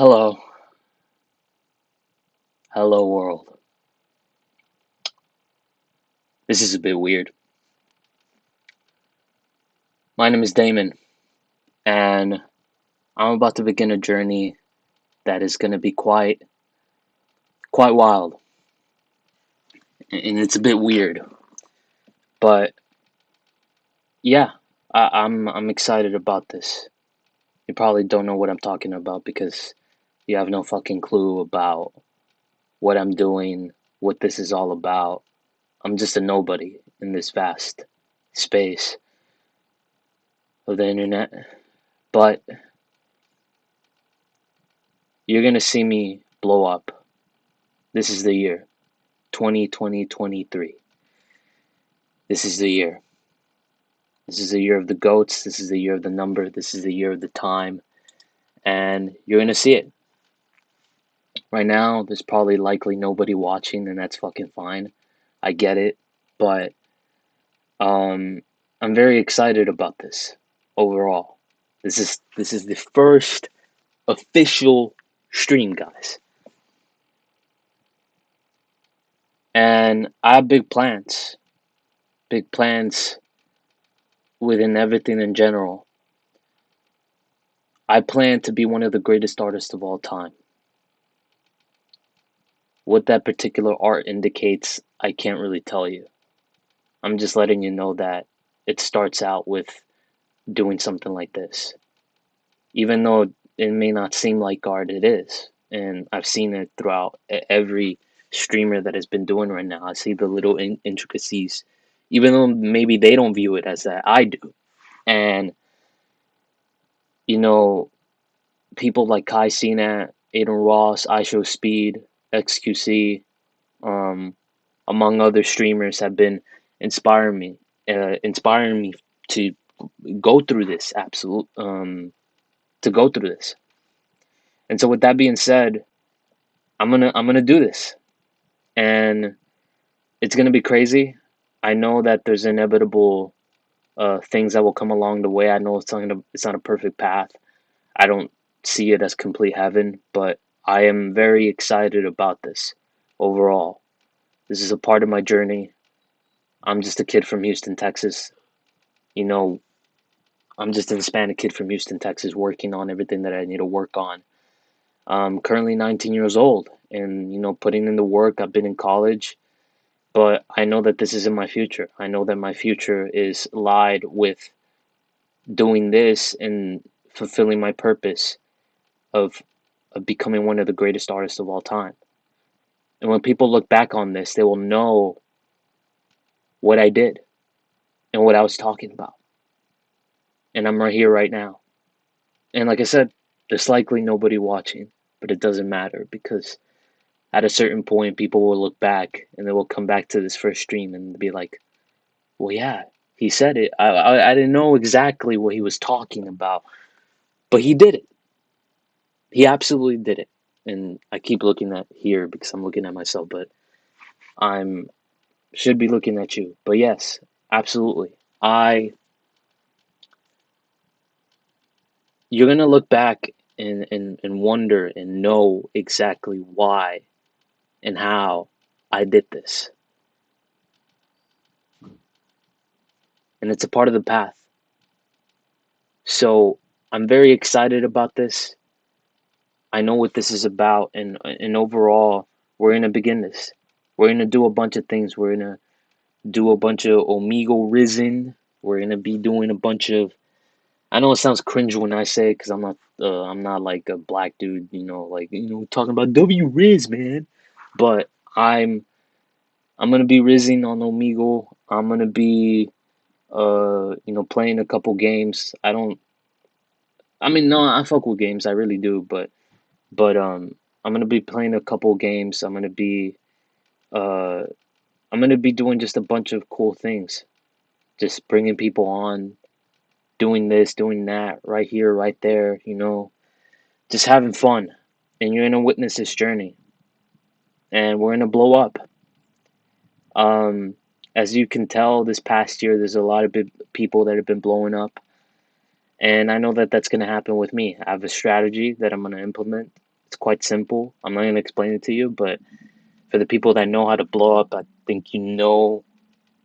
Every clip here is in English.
Hello, hello world. This is a bit weird. My name is Damon, and I'm about to begin a journey that is going to be quite wild, and it's a bit weird. But yeah, I'm excited about this. You probably don't know what I'm talking about because you have no fucking clue about what I'm doing, what this is all about. I'm just a nobody in this vast space of the internet. But you're gonna see me blow up. This is the year. 2023. This is the year. This is the year of the goats. This is the year of the number. This is the year of the time. And you're going to see it. Right now, there's probably likely nobody watching, and that's fucking fine. I get it. But um, I'm very excited about this overall. This is the first official stream, guys. And I have big plans. Big plans within everything in general. I plan to be one of the greatest artists of all time. What that particular art indicates, I can't really tell you. I'm just letting you know that it starts out with doing something like this. Even though it may not seem like art, it is. And I've seen it throughout every streamer that has been doing right now. I see the little intricacies, even though maybe they don't view it as that, I do. And, you know, people like Kai Cenat, Aiden Ross, IShowSpeed, XQC, um, among other streamers, have been inspiring me to go through this to go through this. And so, with that being said, I'm gonna do this, and it's gonna be crazy. I know that there's inevitable things that will come along the way. I know it's not a perfect path. I don't see it as complete heaven, but I am very excited about this overall. This is a part of my journey. I'm just a kid from Houston, Texas. You know, I'm just a Hispanic kid from Houston, Texas, working on everything that I need to work on. I'm currently 19 years old and, putting in the work. I've been in college, but I know that this isn't my future. I know that my future is lied with doing this and fulfilling my purpose of, of becoming one of the greatest artists of all time. And when people look back on this, they will know what I did and what I was talking about. And I'm right here, right now. And like I said, there's likely nobody watching, but it doesn't matter because at a certain point, people will look back and they will come back to this first stream and be like, well, yeah, he said it. I didn't know exactly what he was talking about, but he did it. He absolutely did it. And I keep looking at here because I'm looking at myself, but I'm should be looking at you. But yes, absolutely. You're gonna look back and wonder and know exactly why and how I did this. And it's a part of the path. So I'm very excited about this. I know what this is about, and overall, we're gonna begin this. We're gonna do a bunch of things. We're gonna do a bunch of Omegle Risen. We're gonna be doing a bunch of. I know it sounds cringe when I say it because I'm not like a black dude, talking about W Riz, man. But I'm I'm gonna be rizzing on Omegle. I'm gonna be playing a couple games. I mean, no, I fuck with games, I really do, but I'm gonna be playing a couple games. Uh I'm gonna be doing just a bunch of cool things, just bringing people on, doing this, doing that, right here, right there, just having fun. And you're gonna witness this journey, and we're gonna blow up. Um, as you can tell, this past year, there's a lot of big people that have been blowing up, and I know that that's gonna happen with me. I have a strategy that I'm gonna implement. It's quite simple. I'm not gonna explain it to you, but for the people that know how to blow up, I think you know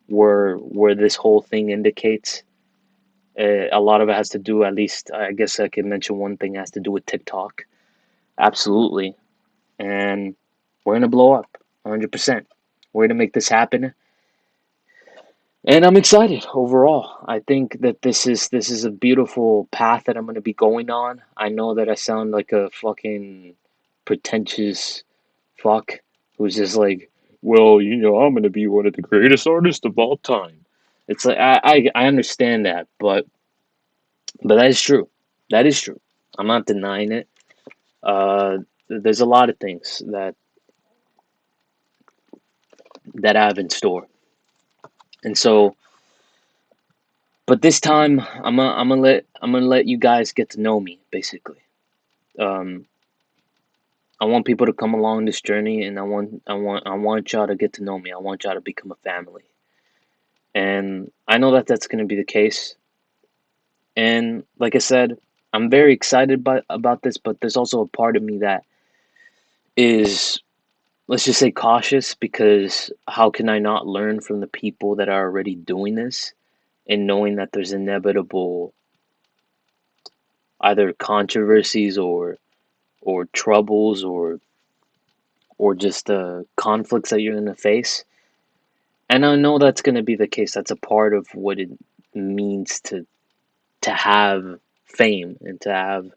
where this whole thing indicates. A lot of it has to do, at least I guess I could mention one thing, has to do with TikTok. Absolutely. And we're gonna blow up 100%. We're gonna make this happen. And I'm excited overall. I think that this is a beautiful path that I'm gonna be going on. I know that I sound like a fucking pretentious fuck who's just like, well, I'm gonna be one of the greatest artists of all time. It's like I understand that, but that is true. That is true. I'm not denying it. There's a lot of things that I have in store, and so, but this time I'm gonna let you guys get to know me. Basically, um, I want people to come along this journey, and I want y'all to get to know me. I want y'all to become a family, and I know that that's gonna be the case. And like I said, I'm very excited about this, but there's also a part of me that is, let's just say, cautious, because how can I not learn from the people that are already doing this and knowing that there's inevitable either controversies or troubles or just conflicts that you're going to face. And I know that's going to be the case. That's a part of what it means to have fame and to have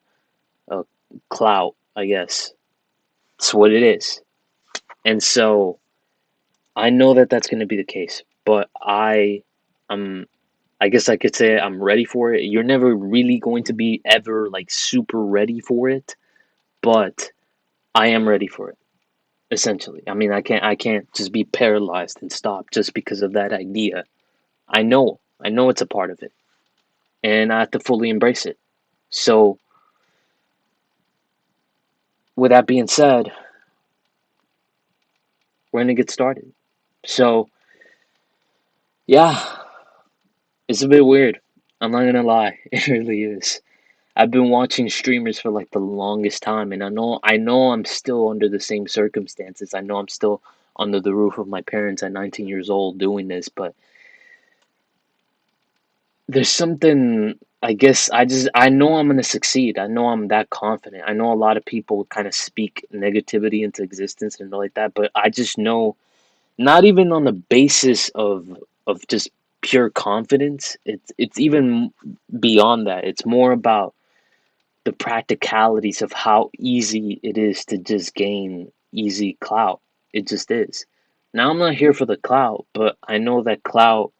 a clout, I guess. It's what it is. And so I know that that's going to be the case, but I'm I guess I could say I'm ready for it. You're never really going to be ever like super ready for it, but I am ready for it, essentially. I mean, I can't just be paralyzed and stop just because of that idea. I know it's a part of it, and I have to fully embrace it. So, with that being said, we're gonna get started. So, yeah, it's a bit weird. I'm not gonna lie, it really is. I've been watching streamers for like the longest time, and I know I'm still under the same circumstances. I know I'm still under the roof of my parents at 19 years old doing this, but there's something, I guess I know I'm gonna succeed. I know I'm that confident. I know a lot of people kind of speak negativity into existence and like that, but I just know, not even on the basis of just pure confidence. It's even beyond that. It's more about the practicalities of how easy it is to just gain easy clout. It just is. Now, I'm not here for the clout, but I know that clout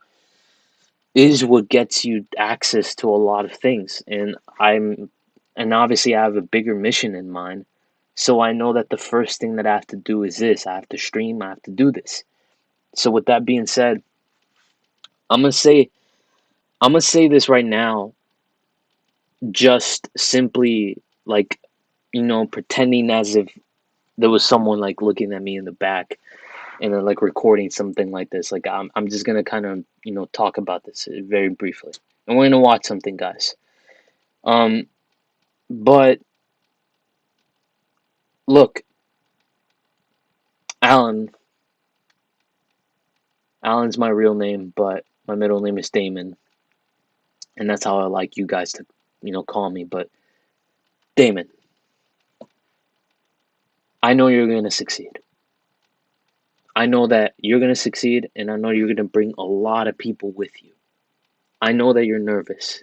is what gets you access to a lot of things. And obviously, I have a bigger mission in mind. So I know that the first thing that I have to do is this. I have to stream, I have to do this. So with that being said, I'm gonna say I'm gonna say this right now, just simply like, pretending as if there was someone like looking at me in the back and then like recording something like this. Like I'm just gonna kind of talk about this very briefly, and we're gonna watch something, guys. Um, but look, Alan. Alan's my real name, but my middle name is Damon, and that's how I like you guys to call me. But Damon, I know you're gonna succeed. I know that you're gonna succeed, and I know you're gonna bring a lot of people with you. I know that you're nervous.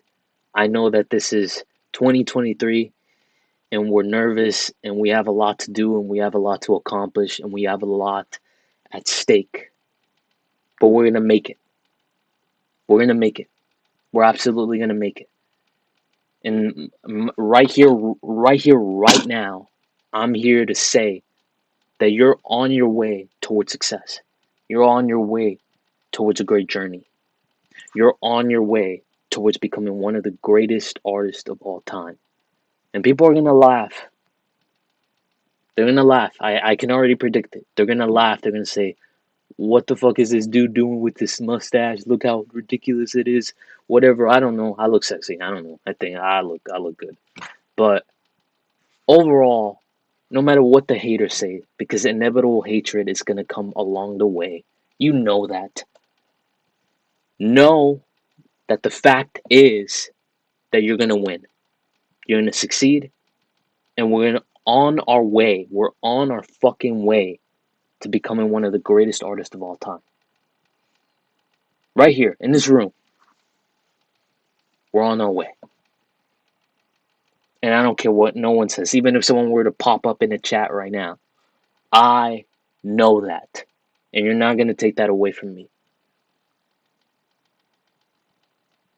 I know that this is 2023 and we're nervous and we have a lot to do and we have a lot to accomplish and we have a lot at stake. But we're going to make it. We're going to make it. We're absolutely going to make it. And right here, right now, I'm here to say that you're on your way towards success. You're on your way towards a great journey. You're on your way towards becoming one of the greatest artists of all time. And people are going to laugh. They're going to laugh. I can already predict it. They're going to laugh. They're going to say, what the fuck is this dude doing with this mustache? Look how ridiculous it is. Whatever. I don't know. I look sexy. I don't know. I think I look good. But overall, no matter what the haters say, because inevitable hatred is going to come along the way. You know that. Know that the fact is that you're going to win. You're going to succeed, and on our way. We're on our fucking way to becoming one of the greatest artists of all time. Right here in this room, we're on our way. And I don't care what no one says, even if someone were to pop up in the chat right now. I know that. And you're not going to take that away from me.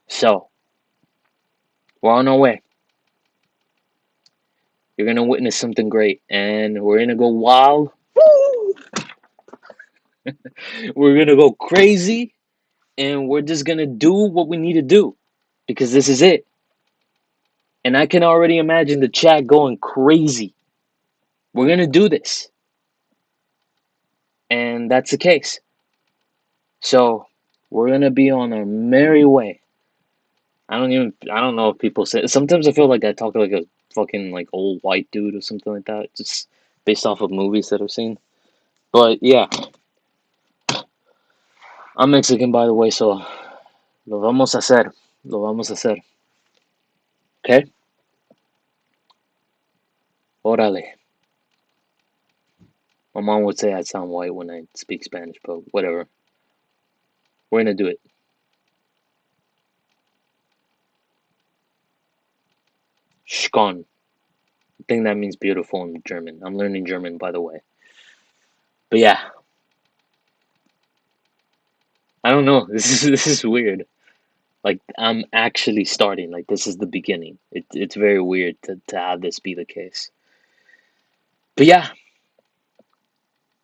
So, we're on our way. You're going to witness something great. And we're going to go wild. We're going to go crazy. And we're just going to do what we need to do. Because this is it. And I can already imagine the chat going crazy. We're going to do this. And that's the case. So, we're going to be on our merry way. I don't know if people say, sometimes I feel like I talk like a fucking like old white dude or something like that, just based off of movies that I've seen. But yeah, I'm Mexican, by the way, so lo vamos a hacer. Lo vamos a hacer. Okay? Órale. My mom would say I sound white when I speak Spanish, but whatever. We're gonna do it. Schön. I think that means beautiful in German. I'm learning German, by the way. But yeah. I don't know. This is weird. Like I'm actually starting. Like this is the beginning. It's very weird to have this be the case. But yeah,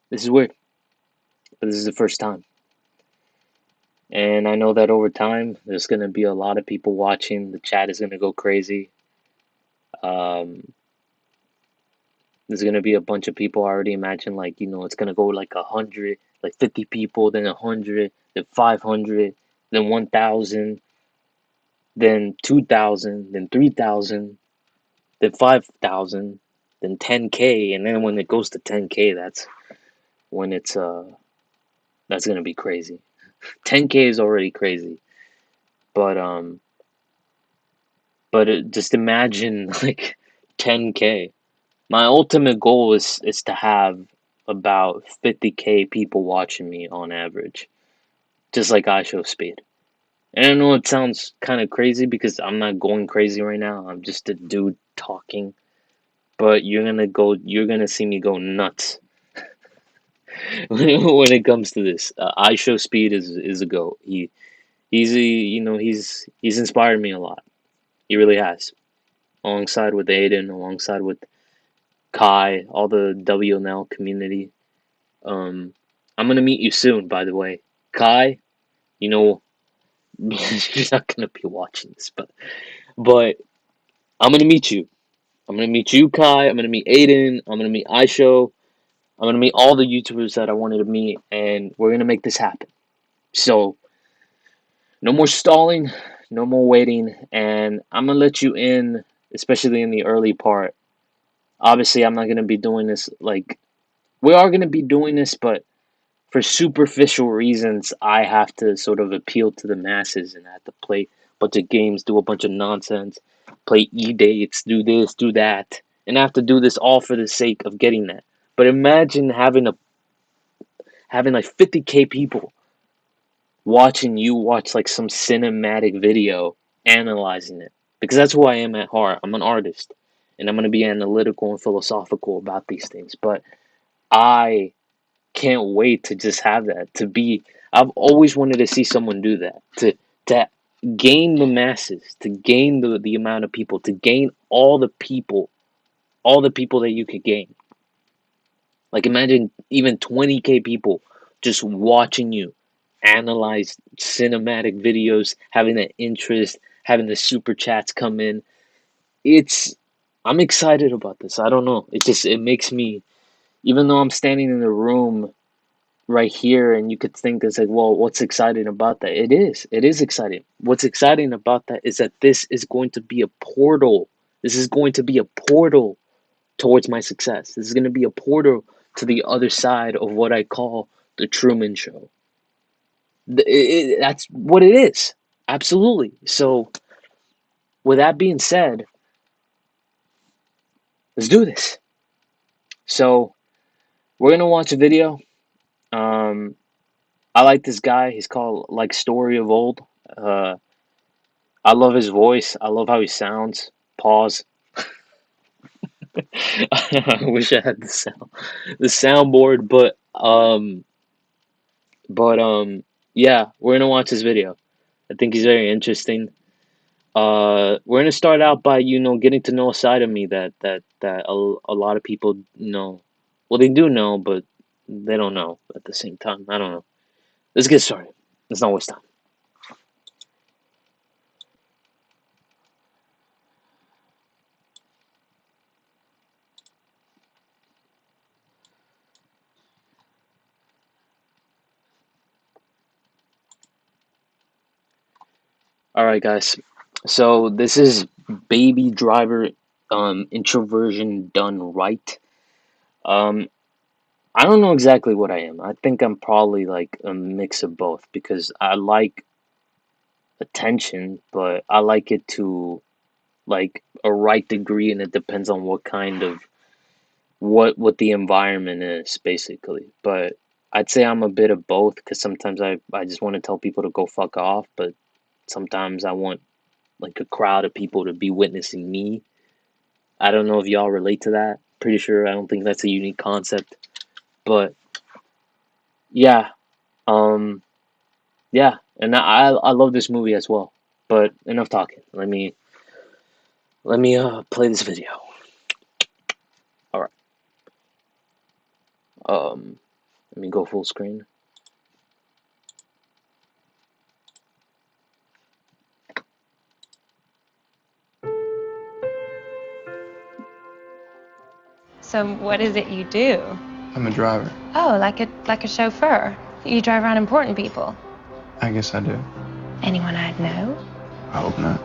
this is weird. But this is the first time. And I know that over time there's gonna be a lot of people watching. The chat is gonna go crazy. Um, there's gonna be a bunch of people. I already imagine like, it's gonna go like 100, like 50 people, then 100, then 500, then 1,000, then 2,000, then 3,000, then 5,000, then 10K, and then when it goes to 10K, that's when that's gonna be crazy. 10K is already crazy, but just imagine like 10K. My ultimate goal is to have about 50K people watching me on average, just like IShowSpeed. And I know it sounds kind of crazy because I'm not going crazy right now. I'm just a dude talking, but you're gonna see me go nuts when it comes to this. IShowSpeed is a goat. He's inspired me a lot. He really has. Alongside with Aiden, alongside with Kai, all the WNL community. I'm gonna meet you soon, by the way. Kai, you know, you're not gonna be watching this, but I'm gonna meet you. I'm gonna meet you, Kai. I'm gonna meet Aiden. I'm gonna meet iShow. I'm gonna meet all the YouTubers that I wanted to meet, and we're gonna make this happen. So, no more stalling, no more waiting, and I'm gonna let you in, especially in the early part. Obviously, I'm not gonna be doing this like we are gonna be doing this, but for superficial reasons, I have to sort of appeal to the masses and I have to play a bunch of games, do a bunch of nonsense, play e-dates, do this, do that, and I have to do this all for the sake of getting that. But imagine having like 50K people watching you watch like some cinematic video, analyzing it, because that's who I am at heart. I'm an artist, and I'm gonna be analytical and philosophical about these things. But I can't wait to just have that. I've always wanted to see someone do that. To gain the masses, to gain the amount of people, to gain all the people that you could gain. Like imagine even 20K people just watching you analyze cinematic videos, having that interest, having the super chats come in. It's I'm excited about this. I don't know. It makes me, even though I'm standing in the room right here and you could think it's like, well, what's exciting about that? It is exciting. What's exciting about that is that this is going to be a portal. This is going to be a portal towards my success. This is going to be a portal to the other side of what I call the Truman Show. That's what it is. Absolutely. So, with that being said, let's do this. So, we're going to watch a video. Um, I like this guy. He's called like Story of Old. Uh, I love his voice. I love how he sounds. Pause. I wish I had the soundboard, but yeah, we're gonna watch this video. I think he's very interesting. We're gonna start out by getting to know a side of me that a lot of people know. Well, they do know, but they don't know at the same time. I don't know. Let's get started. Let's not waste time. All right, guys. So this is Baby Driver, introversion done right. Um, I don't know exactly what I am. I think I'm probably like a mix of both because I like attention, but I like it to like a right degree, and it depends on what kind of what the environment is basically. But I'd say I'm a bit of both because sometimes I just want to tell people to go fuck off, but sometimes I want like a crowd of people to be witnessing me. I don't know if y'all relate to that. Pretty sure I don't think that's a unique concept, but yeah, um, yeah, and I love this movie as well. But enough talking. Let me play this video. All right. Let me go full screen. So what is it you do? I'm a driver. Oh, like a chauffeur. You drive around important people. I guess I do. Anyone I'd know? I hope not.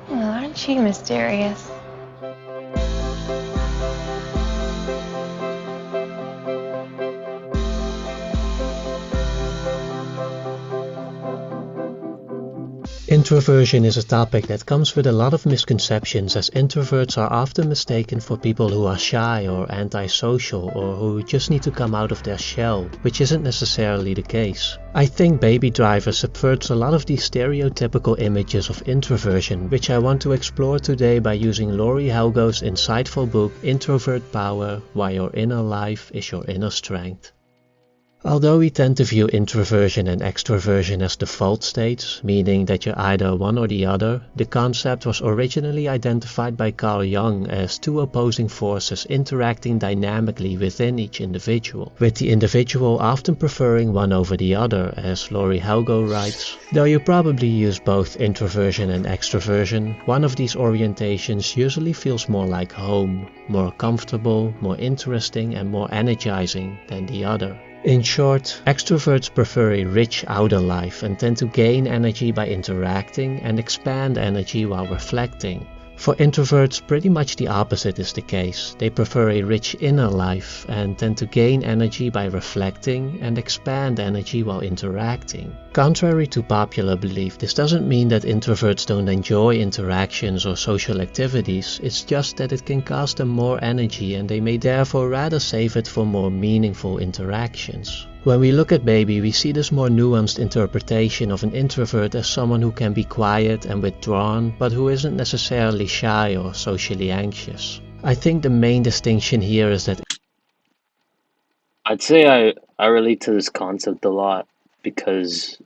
Well, aren't you mysterious? Introversion is a topic that comes with a lot of misconceptions, as introverts are often mistaken for people who are shy or antisocial or who just need to come out of their shell, which isn't necessarily the case. I think Baby Driver subverts a lot of these stereotypical images of introversion, which I want to explore today by using Laurie Helgo's insightful book Introvert Power: Why Your Inner Life is Your Inner Strength. Although we tend to view introversion and extroversion as default states, meaning that you're either one or the other, the concept was originally identified by Carl Jung as two opposing forces interacting dynamically within each individual, with the individual often preferring one over the other, as Laurie Helgo writes. Though you probably use both introversion and extroversion, one of these orientations usually feels more like home, more comfortable, more interesting and more energizing than the other. In short, extroverts prefer a rich outer life and tend to gain energy by interacting and expand energy while reflecting. For introverts, pretty much the opposite is the case. They prefer a rich inner life and tend to gain energy by reflecting and expand energy while interacting. Contrary to popular belief, this doesn't mean that introverts don't enjoy interactions or social activities, it's just that it can cost them more energy and they may therefore rather save it for more meaningful interactions. When we look at Baby, we see this more nuanced interpretation of an introvert as someone who can be quiet and withdrawn, but who isn't necessarily shy or socially anxious. I think the main distinction here is that I'd say I relate to this concept a lot because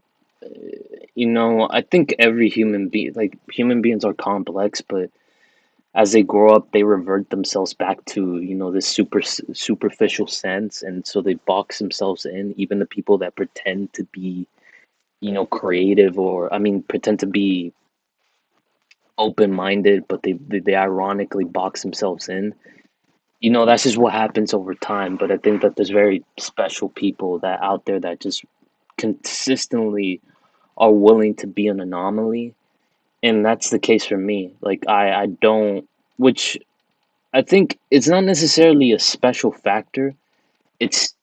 I think every human being, like human beings are complex, but as they grow up, they revert themselves back to this superficial sense, and so they box themselves in. Even the people that pretend to be creative, or I mean pretend to be open minded, but they ironically box themselves in. That's just what happens over time. But I think that there's very special people that out there that just consistently are willing to be an anomaly, and that's the case for me. Like I don't, which I think it's not necessarily a special factor. It's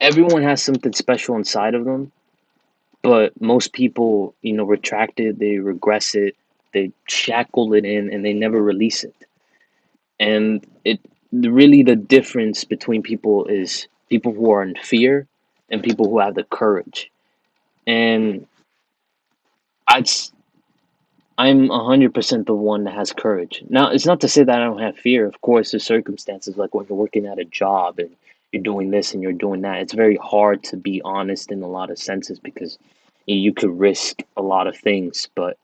everyone has something special inside of them, but most people, retract it, they regress it, they shackle it in, and they never release it. And really the difference between people is people who are in fear and people who have the courage. And I'd s- I'm 100% the one that has courage. Now, it's not to say that I don't have fear. Of course, there's circumstances like when you're working at a job and you're doing this and you're doing that. It's very hard to be honest in a lot of senses because you could risk a lot of things. But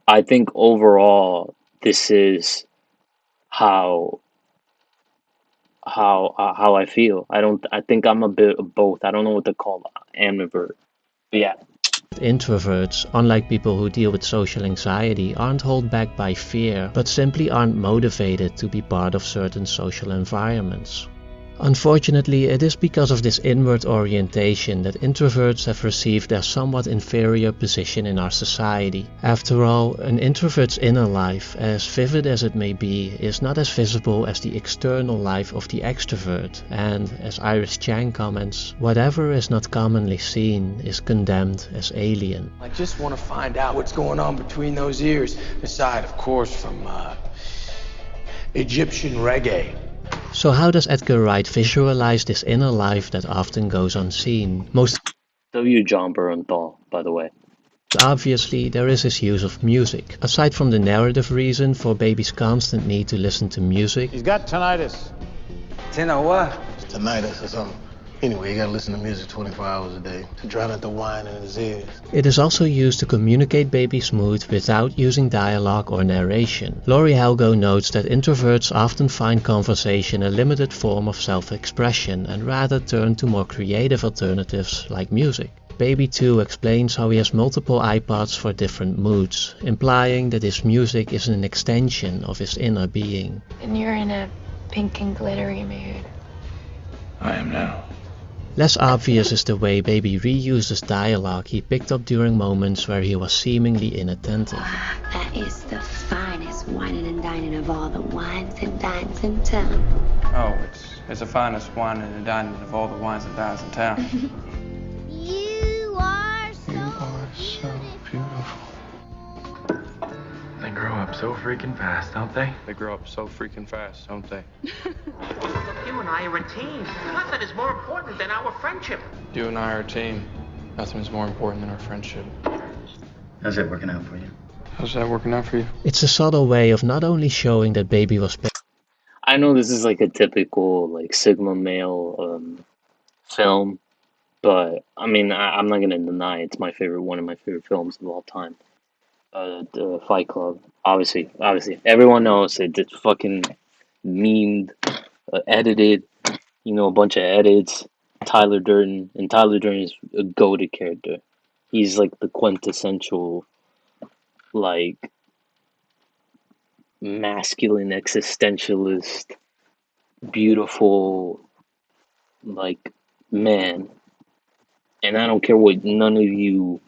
I think overall, this is how how I feel. I think I'm a bit of both. I don't know what to call ambivert. But yeah, Introverts, unlike people who deal with social anxiety, aren't held back by fear, but simply aren't motivated to be part of certain social environments. Unfortunately, it is because of this inward orientation that introverts have received their somewhat inferior position in our society. After all, an introvert's inner life, as vivid as it may be, is not as visible as the external life of the extrovert, and, as Iris Chang comments, whatever is not commonly seen is condemned as alien. I just want to find out what's going on between those ears, aside, of course, from Egyptian reggae. So how does Edgar Wright visualize this inner life that often goes unseen? Most W. John Bernthal, by the way. obviously, there is his use of music. Aside from the narrative reason for Baby's constant need to listen to music, He's got tinnitus. What? Tinnitus or something. Anyway, you gotta listen to music 24 hours a day to drown out the whine in his ears. it is also used to communicate Baby's mood without using dialogue or narration. Laurie Helgo notes that introverts often find conversation a limited form of self-expression and rather turn to more creative alternatives like music. Baby 2 explains how he has multiple iPods for different moods, implying that his music is an extension of his inner being. And you're in a pink and glittery mood. I am now. Less obvious is the way Baby reuses dialogue he picked up during moments where he was seemingly inattentive. That is the finest wining and dining of all the wines and dines in town. Oh, it's the finest wine and dining of all the wines and dines in town. You are so You are so beautiful. They grow up so freaking fast, don't they? They grow up so freaking fast, don't they? You and I are a team. Nothing is more important than our friendship. You and I are a team. Nothing is more important than our friendship. How's that working out for you? How's that working out for you? It's a subtle way of not only showing that Baby was I know this is like a typical like Sigma male film, but I mean I'm not gonna deny it's my favorite, one of my favorite films of all time. The Fight Club. Obviously, everyone knows it's fucking memed, edited. A bunch of edits. Tyler Durden, and Tyler Durden is a goated character. He's like the quintessential, like, masculine existentialist, beautiful, like, man. And I don't care what none of you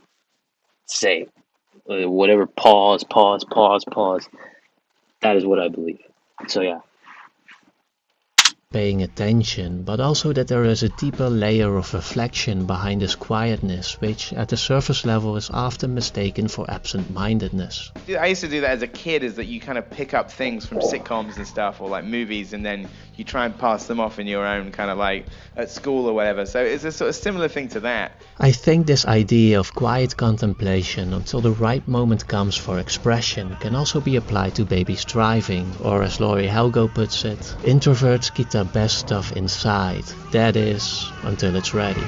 say. Whatever, pause. That is what I believe. So yeah. paying attention, but also that there is a deeper layer of reflection behind this quietness, which at the surface level is often mistaken for absent-mindedness. I used to do that as a kid, is that you kind of pick up things from sitcoms and stuff, or like movies, and then you try and pass them off in your own kind of like at school or whatever. So it's a sort of similar thing to that. I think this idea of quiet contemplation until the right moment comes for expression can also be applied to Baby's driving, or as Laurie Helgo puts it, introverts keep their best stuff inside, that is, until it's ready.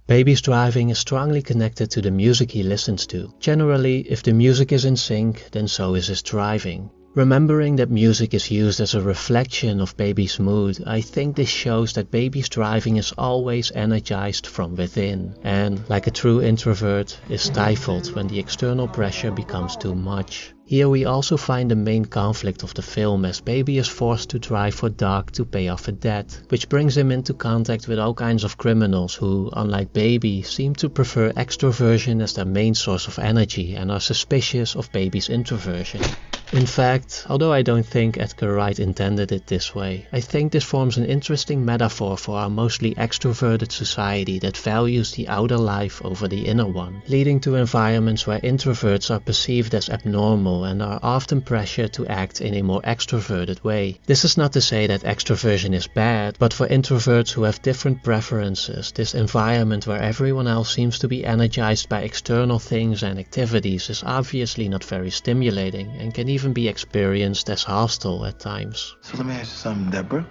Baby's driving is strongly connected to the music he listens to. Generally, if the music is in sync, then so is his driving. Remembering that music is used as a reflection of Baby's mood, I think this shows that Baby's driving is always energized from within, and, like a true introvert, is stifled when the external pressure becomes too much. Here we also find the main conflict of the film, as Baby is forced to drive for Doc to pay off a debt, which brings him into contact with all kinds of criminals who, unlike Baby, seem to prefer extroversion as their main source of energy and are suspicious of Baby's introversion. In fact, although I don't think Edgar Wright intended it this way, I think this forms an interesting metaphor for our mostly extroverted society that values the outer life over the inner one, leading to environments where introverts are perceived as abnormal and are often pressured to act in a more extroverted way. This is not to say that extroversion is bad, but for introverts who have different preferences, this environment where everyone else seems to be energized by external things and activities is obviously not very stimulating and can even be experienced as hostile at times. So let me ask you something, Deborah.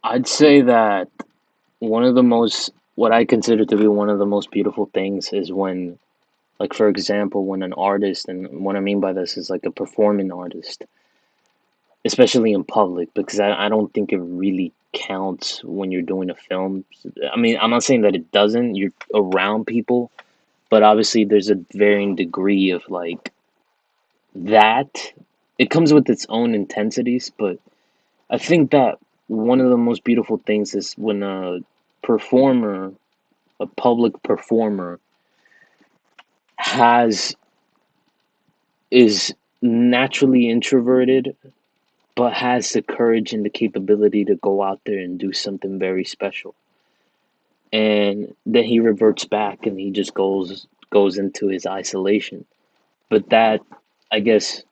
I'd say that what I consider to be one of the most beautiful things is when, like, for example, when an artist, and what I mean by this is like a performing artist, especially in public, because I don't think it really counts when you're doing a film. I mean, I'm not saying that it doesn't, you're around people, but obviously there's a varying degree of like that. It comes with its own intensities, but I think that one of the most beautiful things is when a public performer is naturally introverted, but has the courage and the capability to go out there and do something very special. And then he reverts back and he just goes into his isolation. But that, I guess,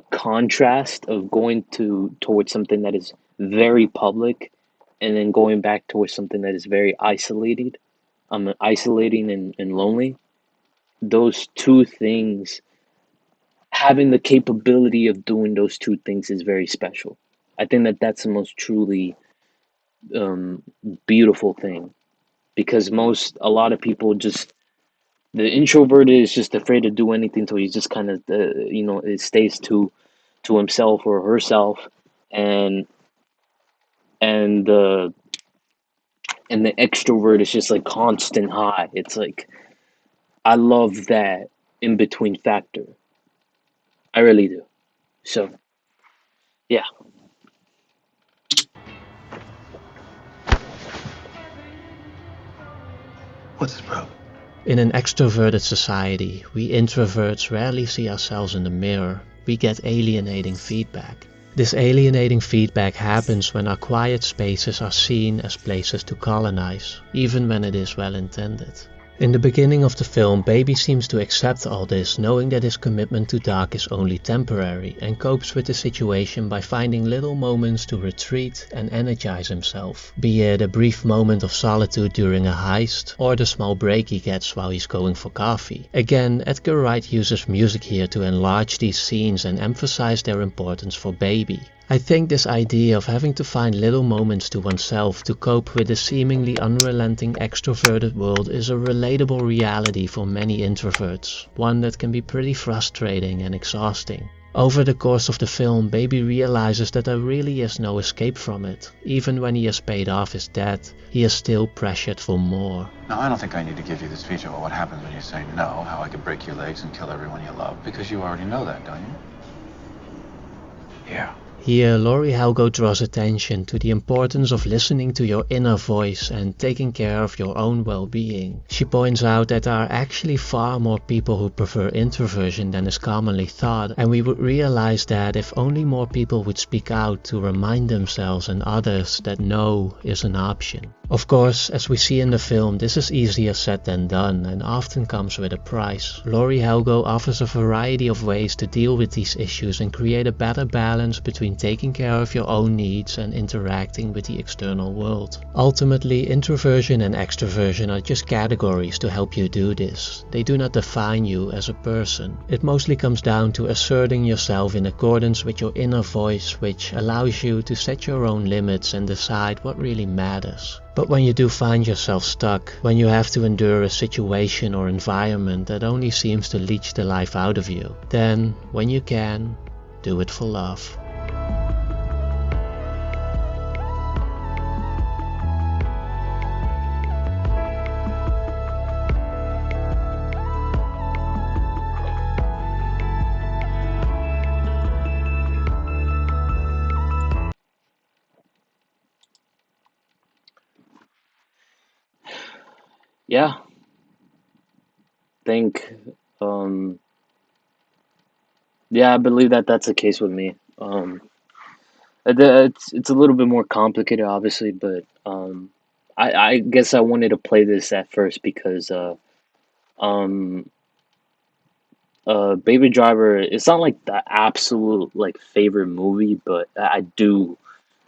contrast of going towards something that is very public and then going back towards something that is very isolating and lonely, those two things, having the capability of doing those two things is very special. I think that that's the most truly beautiful thing, because a lot of people just, the introvert is just afraid to do anything, so he's just kind of it stays to himself or herself, and the extrovert is just like constant high. It's like, I love that in between factor. I really do. So yeah. What's his problem? In an extroverted society, we introverts rarely see ourselves in the mirror. We get alienating feedback. This alienating feedback happens when our quiet spaces are seen as places to colonize, even when it is well intended. In the beginning of the film, Baby seems to accept all this, knowing that his commitment to Doc is only temporary, and copes with the situation by finding little moments to retreat and energize himself, be it a brief moment of solitude during a heist, or the small break he gets while he's going for coffee. Again, Edgar Wright uses music here to enlarge these scenes and emphasize their importance for Baby. I think this idea of having to find little moments to oneself to cope with the seemingly unrelenting extroverted world is a relatable reality for many introverts, one that can be pretty frustrating and exhausting. Over the course of the film, Baby realizes that there really is no escape from it. Even when he has paid off his debt, he is still pressured for more. Now, I don't think I need to give you the speech about what happens when you say no, how I could break your legs and kill everyone you love, because you already know that, don't you? Yeah. Here, Laurie Helgo draws attention to the importance of listening to your inner voice and taking care of your own well-being. She points out that there are actually far more people who prefer introversion than is commonly thought, and we would realize that if only more people would speak out to remind themselves and others that no is an option. Of course, as we see in the film, this is easier said than done and often comes with a price. Laurie Helgo offers a variety of ways to deal with these issues and create a better balance between taking care of your own needs and interacting with the external world. Ultimately, introversion and extroversion are just categories to help you do this. They do not define you as a person. It mostly comes down to asserting yourself in accordance with your inner voice, which allows you to set your own limits and decide what really matters. But when you do find yourself stuck, when you have to endure a situation or environment that only seems to leech the life out of you, then, when you can, do it for love. Yeah, think, um, yeah, I believe that that's the case with me. It's a little bit more complicated, obviously, but I guess I wanted to play this at first because um, Baby Driver. It's not like the absolute like favorite movie, but I do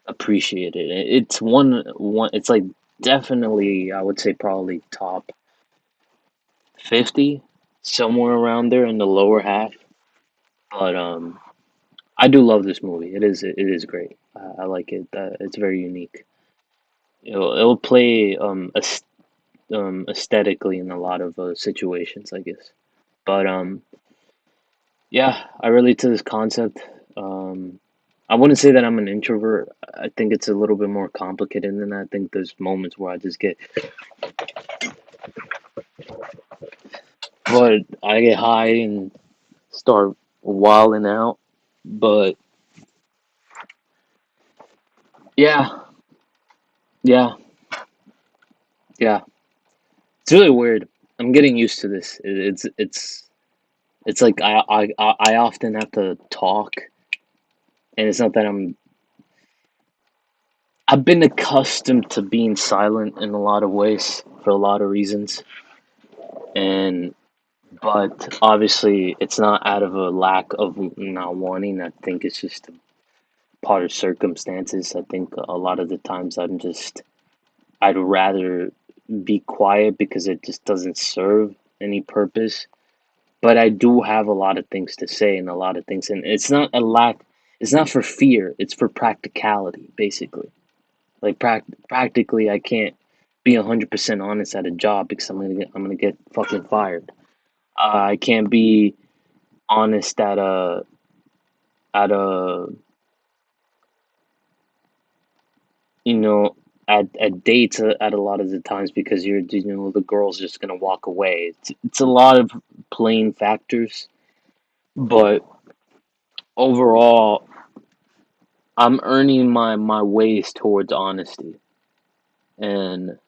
appreciate it. It's one. It's like definitely, I would say probably top 50, somewhere around there in the lower half. But I do love this movie. It is great. I like it. It's very unique. It'll play aesthetically in a lot of situations, I guess. But yeah, I relate to this concept. Um, I wouldn't say that I'm an introvert. I think it's a little bit more complicated than that. I think there's moments where I just get, but I get high and start wilding out. But yeah, yeah, yeah. It's really weird. I'm getting used to this. It's like I often have to talk, and it's not that I've been accustomed to being silent in a lot of ways for a lot of reasons, and but obviously it's not out of a lack of not wanting. I think it's just a part of circumstances. I think a lot of the times I'd rather be quiet because it just doesn't serve any purpose. But I do have a lot of things to say and a lot of things, and it's not a lack. It's not for fear. It's for practicality, basically. Like practically, I can't be 100% honest at a job because I'm gonna get fucking fired. I can't be honest at a you know at dates at a lot of the times because the girl's just gonna walk away. It's a lot of playing factors, but overall, I'm earning my ways towards honesty, and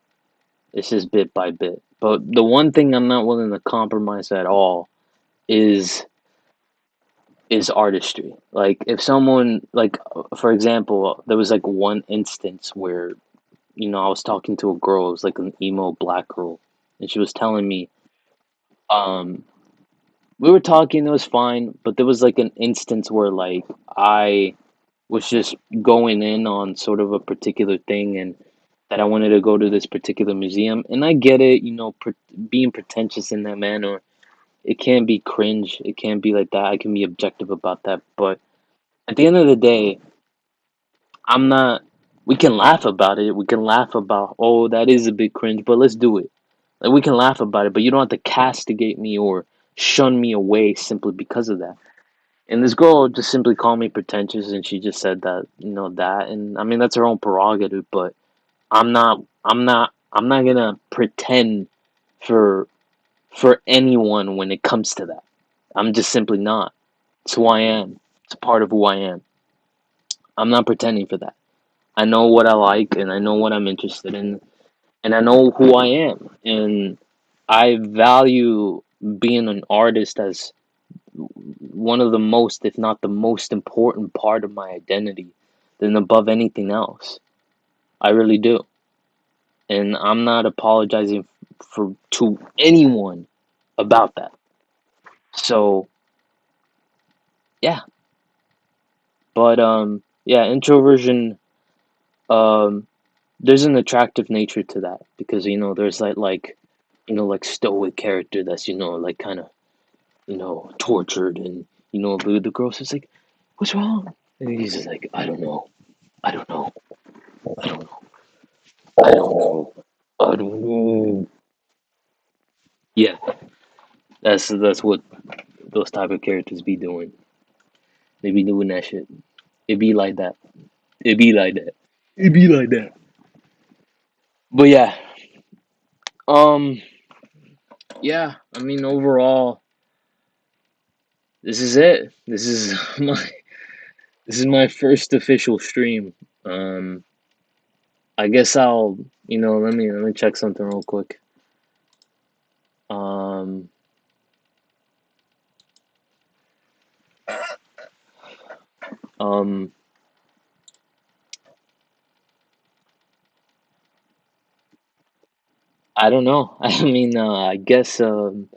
it's just bit by bit. But the one thing I'm not willing to compromise at all is artistry. Like if someone like for example, there was like one instance where I was talking to a girl, it was like an emo black girl, and she was telling me um we were talking, it was fine, but there was like an instance where like I was just going in on sort of a particular thing and that I wanted to go to this particular museum. And I get it, being pretentious in that manner, it can be cringe. It can be like that. I can be objective about that. But at the end of the day, I'm not, we can laugh about it. We can laugh about, oh, that is a bit cringe, but let's do it. Like, we can laugh about it, but you don't have to castigate me or shun me away simply because of that. And this girl just simply called me pretentious, and she just said that, that. And I mean, that's her own prerogative, but I'm not gonna pretend for anyone when it comes to that. I'm just simply not. It's who I am. It's a part of who I am. I'm not pretending for that. I know what I like and I know what I'm interested in and I know who I am. And I value being an artist as one of the most, if not the most important part of my identity than above anything else. I really do. And I'm not apologizing for to anyone about that. So yeah, but yeah, introversion. There's an attractive nature to that because there's like stoic character that's like kind of tortured and the girl's just like, what's wrong? And he's just like, I don't know, I don't know, I don't know, I don't know. Yeah, that's what those type of characters be doing. They be doing that shit. It be like that. It be like that. It be like that. But yeah, um, yeah. I mean, overall, this is it. This is my first official stream. I guess I'll, let me check something real quick. Um, um, I don't know. I mean, I guess this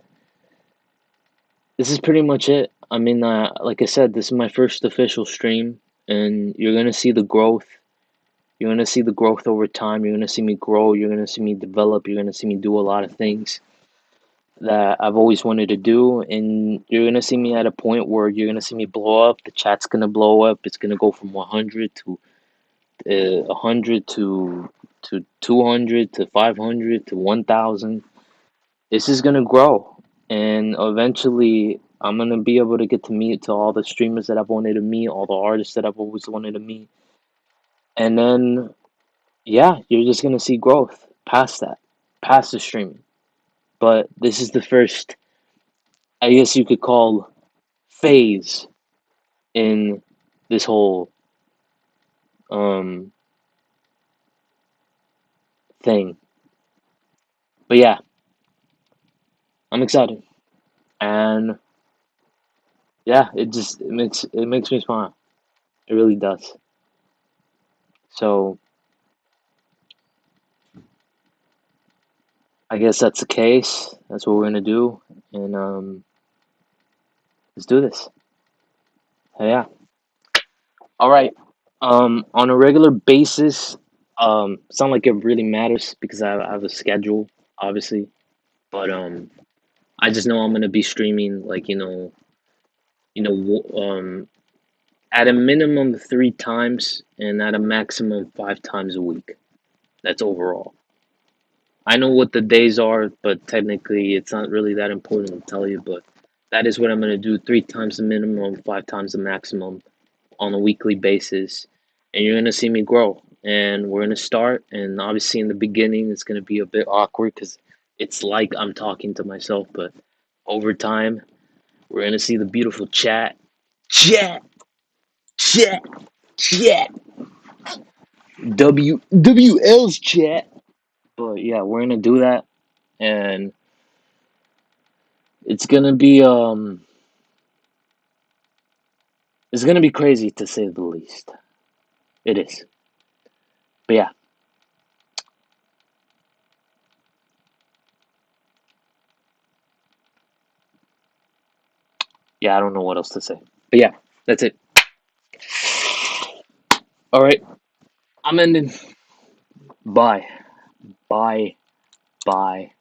is pretty much it. I mean, like I said, this is my first official stream, and you're gonna see the growth. You're gonna see the growth over time. You're gonna see me grow. You're gonna see me develop. You're gonna see me do a lot of things that I've always wanted to do, and you're gonna see me at a point where you're gonna see me blow up. The chat's gonna blow up. It's gonna go from 100 to 100 to 200 to 500 to 1,000. This is gonna grow, and eventually I'm gonna be able to get to meet to all the streamers that I've wanted to meet, all the artists that I've always wanted to meet, and then yeah, you're just gonna see growth past that, past the streaming. But this is the first, I guess you could call, phase in this whole um thing. But yeah, I'm excited, and yeah, it makes me smile. It really does. So I guess that's the case. That's what we're gonna do, and let's do this. Yeah. All right. On a regular basis, it's not like it really matters because I have a schedule, obviously. But I just know I'm gonna be streaming like at a minimum 3 times and at a maximum 5 times a week. That's overall. I know what the days are, but technically it's not really that important to tell you. But that is what I'm gonna do: 3 times the minimum, 5 times the maximum on a weekly basis, and you're gonna see me grow. And we're gonna start, and obviously in the beginning it's gonna be a bit awkward because it's like I'm talking to myself, but over time we're gonna see the beautiful chat, chat, chat, WL's chat. But yeah, we're gonna do that, and it's gonna be it's gonna be crazy to say the least. It is, but yeah. Yeah, I don't know what else to say. But yeah, that's it. All right, I'm ending. Bye. Bye. Bye.